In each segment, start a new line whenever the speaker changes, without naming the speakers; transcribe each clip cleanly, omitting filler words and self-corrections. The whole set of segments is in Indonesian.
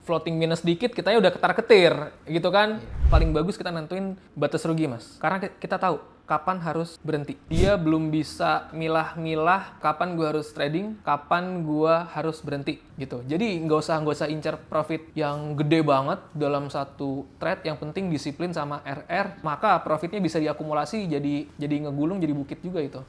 floating minus dikit, kita udah ketar-ketir gitu kan. Paling bagus kita nentuin batas rugi, Mas. Karena kita tahu kapan harus berhenti. Dia belum bisa milah-milah kapan gua harus trading, kapan gua harus berhenti gitu. Jadi nggak usah incar profit yang gede banget dalam satu trade. Yang penting disiplin sama RR, maka profitnya bisa diakumulasi jadi ngegulung, jadi bukit juga itu.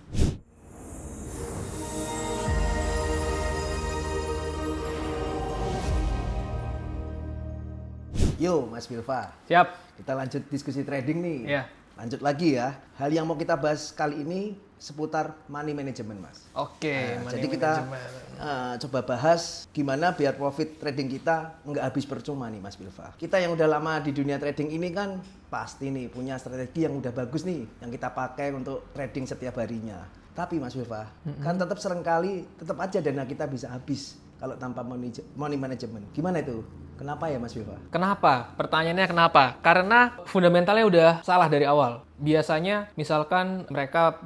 Yo, Mas Bilva.
Siap.
Kita lanjut diskusi trading nih.
Iya.
Lanjut lagi ya. Hal yang mau kita bahas kali ini seputar money management, Mas.
Oke,
Jadi kita coba bahas gimana biar profit trading kita nggak habis percuma nih, Mas Bilva. Kita yang udah lama di dunia trading ini kan pasti nih punya strategi yang udah bagus nih yang kita pakai untuk trading setiap harinya. Tapi Mas Bilva, kan tetap aja dana kita bisa habis kalau tanpa money management. Gimana itu? Kenapa ya Mas Bilva?
Kenapa? Pertanyaannya kenapa? Karena fundamentalnya udah salah dari awal. Biasanya misalkan mereka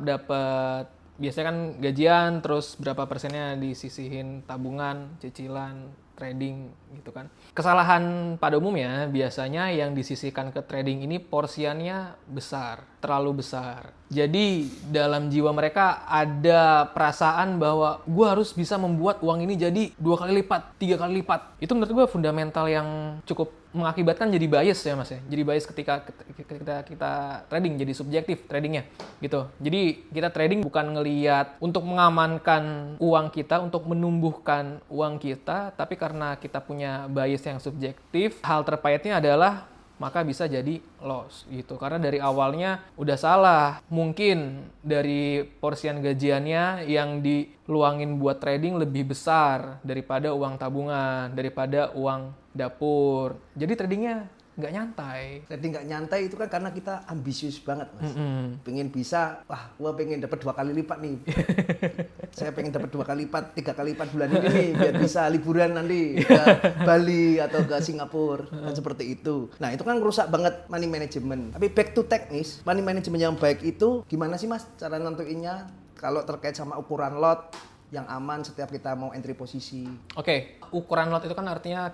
biasanya kan gajian, terus berapa persennya disisihin tabungan, cicilan, trading gitu kan. Kesalahan pada umumnya biasanya yang disisihkan ke trading ini porsiannya besar, terlalu besar. Jadi dalam jiwa mereka ada perasaan bahwa gue harus bisa membuat uang ini jadi 2 kali lipat, 3 kali lipat. Itu menurut gue fundamental yang cukup mengakibatkan jadi bias ya Mas ya. Jadi bias ketika kita trading, jadi subjektif tradingnya gitu. Jadi kita trading bukan ngelihat untuk mengamankan uang kita, untuk menumbuhkan uang kita, tapi karena kita punya bias yang subjektif, hal terpahitnya adalah maka bisa jadi loss gitu. Karena dari awalnya udah salah. Mungkin dari porsian gajiannya yang diluangin buat trading lebih besar daripada uang tabungan, daripada uang dapur. Jadi tradingnya nggak nyantai.
Trading nggak nyantai itu kan karena kita ambisius banget, Mas. Pengen bisa, wah gua pengen dapat 2 kali lipat nih. Saya pengen dapat 2 kali lipat, 3 kali lipat bulan ini nih, biar bisa liburan nanti ke Bali atau ke Singapura. Kan seperti itu. Nah itu kan merusak banget money management. Tapi back to teknis, money management yang baik itu gimana sih Mas cara nentuinnya? Kalau terkait sama ukuran lot yang aman setiap kita mau entry posisi.
Oke, ukuran lot itu kan artinya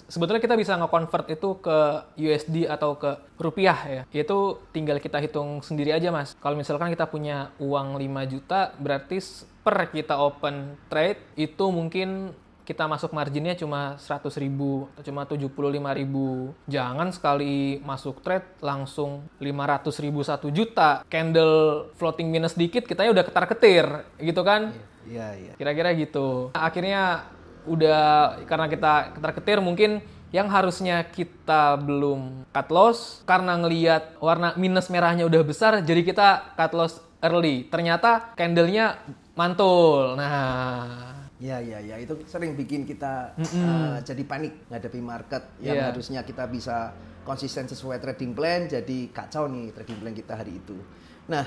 sebetulnya kita bisa nge-convert itu ke USD atau ke rupiah ya. Itu tinggal kita hitung sendiri aja Mas. Kalau misalkan kita punya uang 5 juta, berarti per kita open trade itu mungkin kita masuk marginnya cuma 100.000 atau cuma 75.000. Jangan sekali masuk trade langsung 500.000 1 juta. Candle floating minus dikit kita udah ketar-ketir gitu kan.
Iya.
Kira-kira gitu. Akhirnya udah karena kita ketar-ketir mungkin yang harusnya kita belum cut loss karena ngelihat warna minus merahnya udah besar jadi kita cut loss early. Ternyata candlenya mantul. Nah,
Ya, itu sering bikin kita jadi panik ngadepi market yang harusnya kita bisa konsisten sesuai trading plan, jadi kacau nih trading plan kita hari itu. Nah,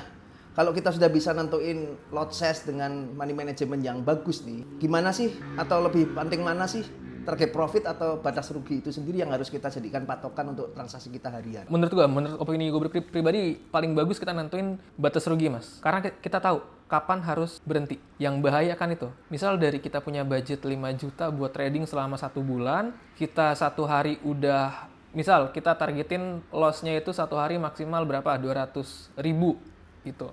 kalau kita sudah bisa nentuin lot size dengan money management yang bagus nih, gimana sih atau lebih penting mana sih target profit atau batas rugi itu sendiri yang harus kita jadikan patokan untuk transaksi kita harian?
menurut opini gue pribadi paling bagus kita nentuin batas rugi Mas. Karena kita tahu kapan harus berhenti. Yang bahaya kan itu. Misal dari kita punya budget 5 juta buat trading selama 1 bulan, kita 1 hari udah, misal kita targetin loss-nya itu 1 hari maksimal berapa? 200.000 gitu.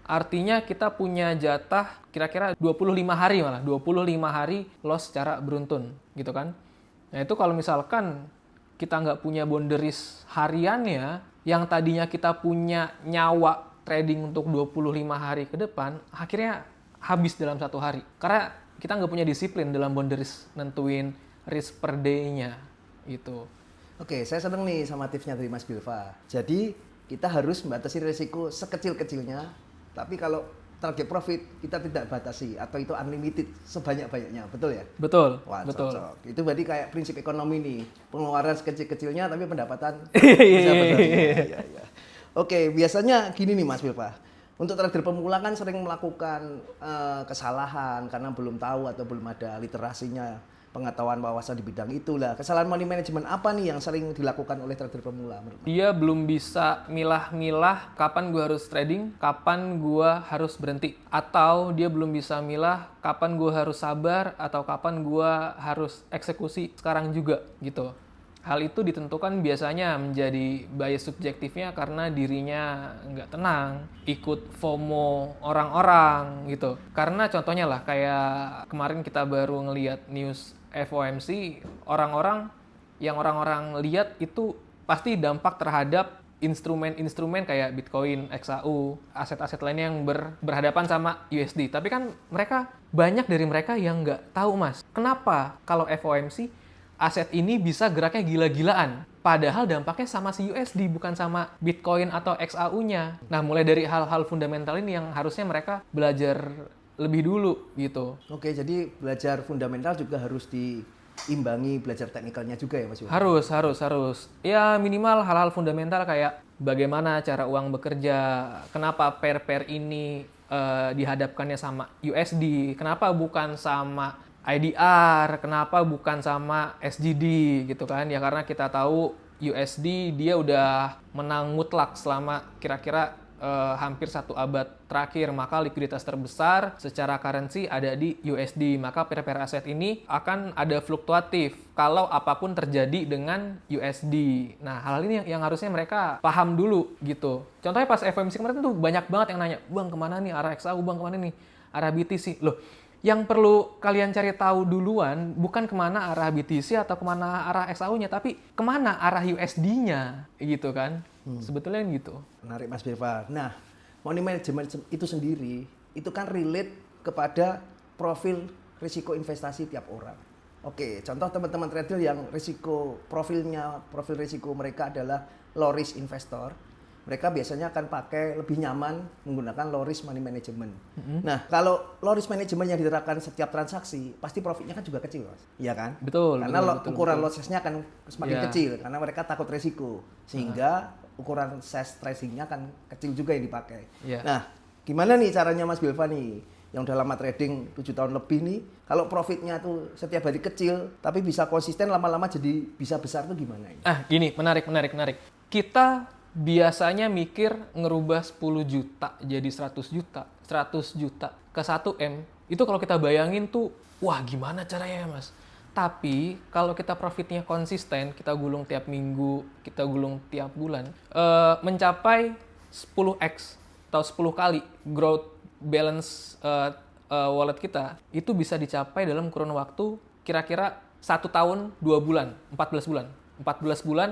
Artinya kita punya jatah kira-kira 25 hari malah. 25 hari loss secara beruntun gitu kan. Nah itu kalau misalkan kita nggak punya boundaries hariannya, yang tadinya kita punya nyawa trading untuk 25 hari ke depan, akhirnya habis dalam 1 hari. Karena kita nggak punya disiplin dalam boundaries nentuin risk per day-nya gitu.
Oke, saya seneng nih sama tipsnya dari Mas Bilva. Jadi kita harus membatasi risiko sekecil-kecilnya, tapi kalau target profit kita tidak batasi atau itu unlimited sebanyak-banyaknya, betul ya?
Betul.
Wah,
betul.
cocok. Itu berarti kayak prinsip ekonomi nih, pengeluaran sekecil-kecilnya tapi pendapatan bisa besar. Iya. Oke, biasanya gini nih Mas Bilva. Untuk trader pemula kan sering melakukan kesalahan karena belum tahu atau belum ada literasinya pengetahuan wawasan di bidang itulah. Kesalahan money management apa nih yang sering dilakukan oleh trader pemula?
Dia belum bisa milah-milah kapan gue harus trading, kapan gue harus berhenti. Atau dia belum bisa milah kapan gue harus sabar atau kapan gue harus eksekusi sekarang juga gitu. Hal itu ditentukan biasanya menjadi bias subjektifnya karena dirinya nggak tenang, ikut FOMO orang-orang gitu. Karena contohnya lah kayak kemarin kita baru ngelihat news FOMC, orang-orang lihat itu pasti dampak terhadap instrumen-instrumen kayak Bitcoin, XAU, aset-aset lainnya yang berhadapan sama USD. Tapi kan banyak dari mereka yang nggak tahu, Mas. Kenapa kalau FOMC aset ini bisa geraknya gila-gilaan? Padahal dampaknya sama si USD, bukan sama Bitcoin atau XAU-nya. Nah, mulai dari hal-hal fundamental ini yang harusnya mereka belajar lebih dulu gitu.
Oke, jadi belajar fundamental juga harus diimbangi belajar teknikalnya juga ya Mas Yul?
Harus. Ya minimal hal-hal fundamental kayak bagaimana cara uang bekerja, kenapa pair-pair ini dihadapkannya sama USD, kenapa bukan sama IDR, kenapa bukan sama SGD gitu kan. Ya karena kita tahu USD dia udah menang mutlak selama kira-kira hampir 1 abad terakhir, maka likuiditas terbesar secara currency ada di USD, maka pair-pair aset ini akan ada fluktuatif kalau apapun terjadi dengan USD. Nah, hal ini yang harusnya mereka paham dulu gitu. Contohnya pas FOMC kemarin tuh banyak banget yang nanya, "Bang, kemana nih arah XAU, Bang, kemana nih arah BTC?" Loh, yang perlu kalian cari tahu duluan bukan kemana arah BTC atau kemana arah XAU-nya, tapi kemana arah USD-nya gitu kan. Sebetulnya gitu.
Menarik Mas Belva. Nah, money management itu sendiri itu kan relate kepada profil risiko investasi tiap orang. Oke, contoh teman-teman trader yang profil risiko mereka adalah low risk investor. Mereka biasanya akan pakai lebih nyaman menggunakan low risk money management. Nah, kalau low risk management yang diterapkan setiap transaksi, pasti profitnya kan juga kecil, Mas. Iya kan?
Betul.
Karena
betul,
ukuran
betul.
lossnya akan semakin kecil karena mereka takut resiko. Sehingga ukuran size tracing-nya akan kecil juga yang dipakai.
Yeah.
Nah, gimana nih caranya Mas Belva nih yang udah lama trading 7 tahun lebih nih, kalau profitnya tuh setiap hari kecil tapi bisa konsisten lama-lama jadi bisa besar tuh gimana ini?
Gini, menarik. Kita biasanya mikir ngerubah 10 juta jadi 100 juta, 100 juta ke 1 M. Itu kalau kita bayangin tuh, wah gimana caranya ya Mas? Tapi kalau kita profitnya konsisten, kita gulung tiap minggu, kita gulung tiap bulan, mencapai 10x atau 10 kali growth balance wallet kita, itu bisa dicapai dalam kurun waktu kira-kira 1 tahun 2 bulan, 14 bulan. 14 bulan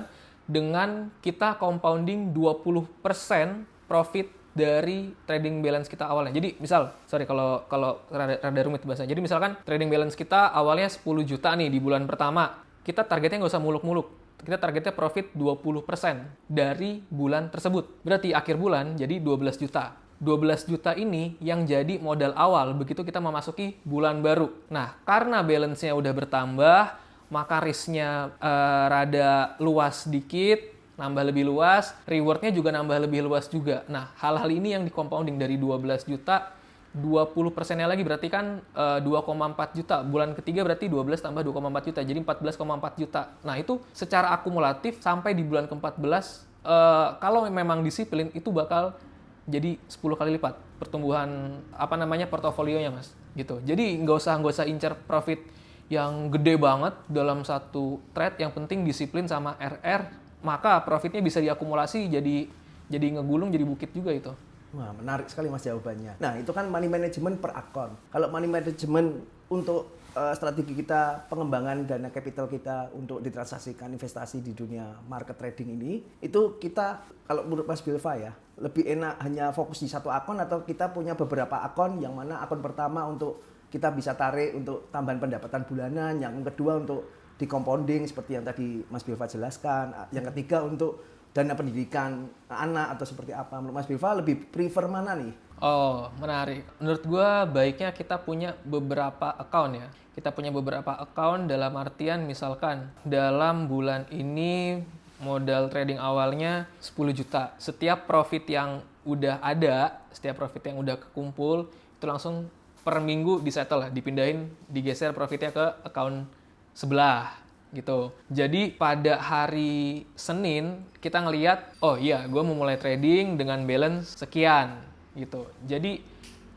dengan kita compounding 20% profit dari trading balance kita awalnya. Jadi misal, kalau rada rumit bahasanya. Jadi misalkan trading balance kita awalnya 10 juta nih di bulan pertama. Kita targetnya nggak usah muluk-muluk. Kita targetnya profit 20% dari bulan tersebut. Berarti akhir bulan jadi 12 juta. 12 juta ini yang jadi modal awal begitu kita memasuki bulan baru. Nah, karena balance-nya udah bertambah, maka risk-nya rada luas dikit, nambah lebih luas, reward-nya juga nambah lebih luas juga. Nah, hal-hal ini yang di-compounding dari 12 juta, 20%-nya lagi berarti kan 2,4 juta. Bulan ketiga berarti 12 tambah 2,4 juta, jadi 14,4 juta. Nah, itu secara akumulatif sampai di bulan ke-14, kalau memang disiplin, itu bakal jadi 10 kali lipat pertumbuhan portofolionya, Mas. Gitu. Jadi nggak usah incer profit yang gede banget dalam satu trade, yang penting disiplin sama RR, maka profitnya bisa diakumulasi jadi ngegulung jadi bukit juga itu.
Wah, menarik sekali Mas jawabannya. Nah, itu kan money management per akun. Kalau money management untuk strategi kita, pengembangan dana capital kita untuk ditransaksikan investasi di dunia market trading ini, itu kita, kalau menurut Mas Belva ya, lebih enak hanya fokus di satu akun atau kita punya beberapa akun, yang mana akun pertama untuk kita bisa tarik untuk tambahan pendapatan bulanan, yang kedua untuk di compounding seperti yang tadi Mas Belva jelaskan, yang ketiga untuk dana pendidikan anak atau seperti apa. Menurut Mas Belva lebih prefer mana nih?
Oh, menarik. Menurut gua baiknya kita punya beberapa account ya. Kita punya beberapa account dalam artian misalkan dalam bulan ini modal trading awalnya 10 juta. Setiap profit yang udah ada, setiap profit yang udah kekumpul, itu langsung per minggu disettle lah, dipindahin, digeser profitnya ke account sebelah gitu. Jadi pada hari Senin kita ngelihat, oh iya gue mau mulai trading dengan balance sekian gitu. Jadi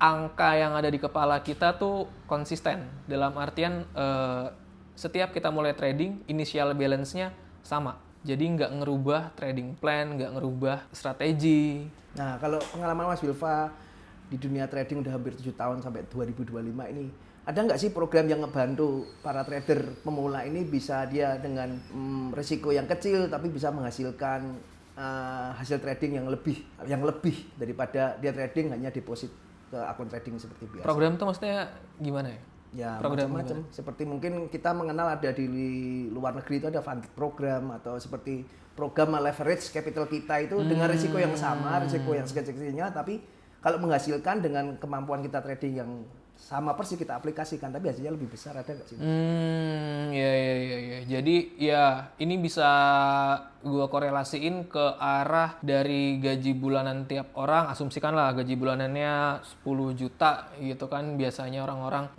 angka yang ada di kepala kita tuh konsisten. Dalam artian setiap kita mulai trading, initial balance-nya sama. Jadi nggak ngerubah trading plan, nggak ngerubah strategi.
Nah, kalau pengalaman Mas Wilfa di dunia trading udah hampir 7 tahun sampai 2025 ini, ada nggak sih program yang ngebantu para trader pemula ini bisa dia dengan risiko yang kecil tapi bisa menghasilkan hasil trading yang lebih daripada dia trading hanya deposit ke akun trading seperti biasa.
Program tuh maksudnya gimana ya?
Ya,
Program
macam-macam. Seperti mungkin kita mengenal ada di luar negeri itu ada fund program atau seperti program leverage capital kita itu dengan risiko yang sama, risiko yang sekecil-kecilnya, tapi kalau menghasilkan dengan kemampuan kita trading yang sama persis kita aplikasikan, tapi hasilnya lebih besar, ada nggak sih?
Ya. Jadi ya ini bisa gua korelasiin ke arah dari gaji bulanan tiap orang. Asumsikanlah gaji bulanannya 10 juta gitu kan biasanya orang-orang.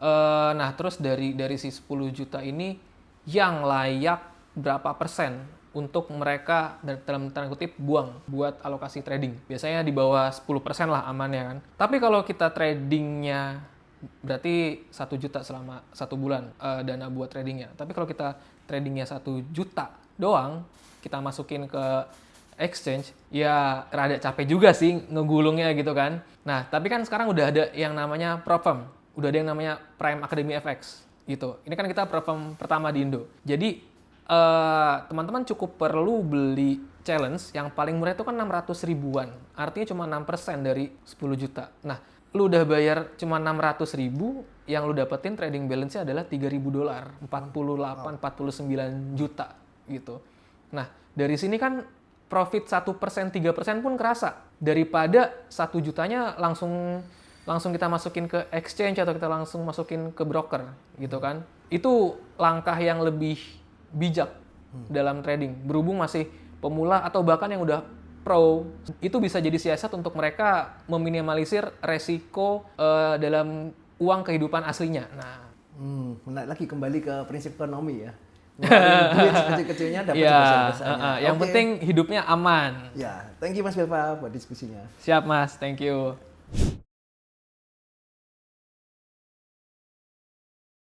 Nah terus dari si 10 juta ini yang layak berapa persen untuk mereka dalam tanda kutip buang buat alokasi trading. Biasanya di bawah 10% lah aman ya kan. Tapi kalau kita tradingnya berarti 1 juta selama 1 bulan dana buat tradingnya. Tapi kalau kita tradingnya 1 juta doang, kita masukin ke exchange, ya rada capek juga sih ngegulungnya gitu kan. Nah, tapi kan sekarang udah ada yang namanya prop firm, udah ada yang namanya Prime Academy FX gitu. Ini kan kita prop firm pertama di Indo. Jadi teman-teman cukup perlu beli challenge yang paling murah itu kan 600 ribuan. Artinya cuma 6% dari 10 juta. Nah, lu udah bayar cuma 600 ribu, yang lu dapetin trading balance-nya adalah $3.000, 49 juta gitu. Nah, dari sini kan profit 1%, 3% pun kerasa. Daripada 1 jutanya langsung kita masukin ke exchange atau kita langsung masukin ke broker gitu kan. Itu langkah yang lebih bijak dalam trading. Berhubung masih pemula atau bahkan yang udah pro, itu bisa jadi siasat untuk mereka meminimalisir resiko dalam uang kehidupan aslinya. Nah,
menarik lagi kembali ke prinsip ekonomi ya. Duit sekecil-kecilnya dapat sebesar-besarnya.
Yang penting hidupnya aman.
Ya, thank you Mas Wilfa buat diskusinya.
Siap Mas, thank you.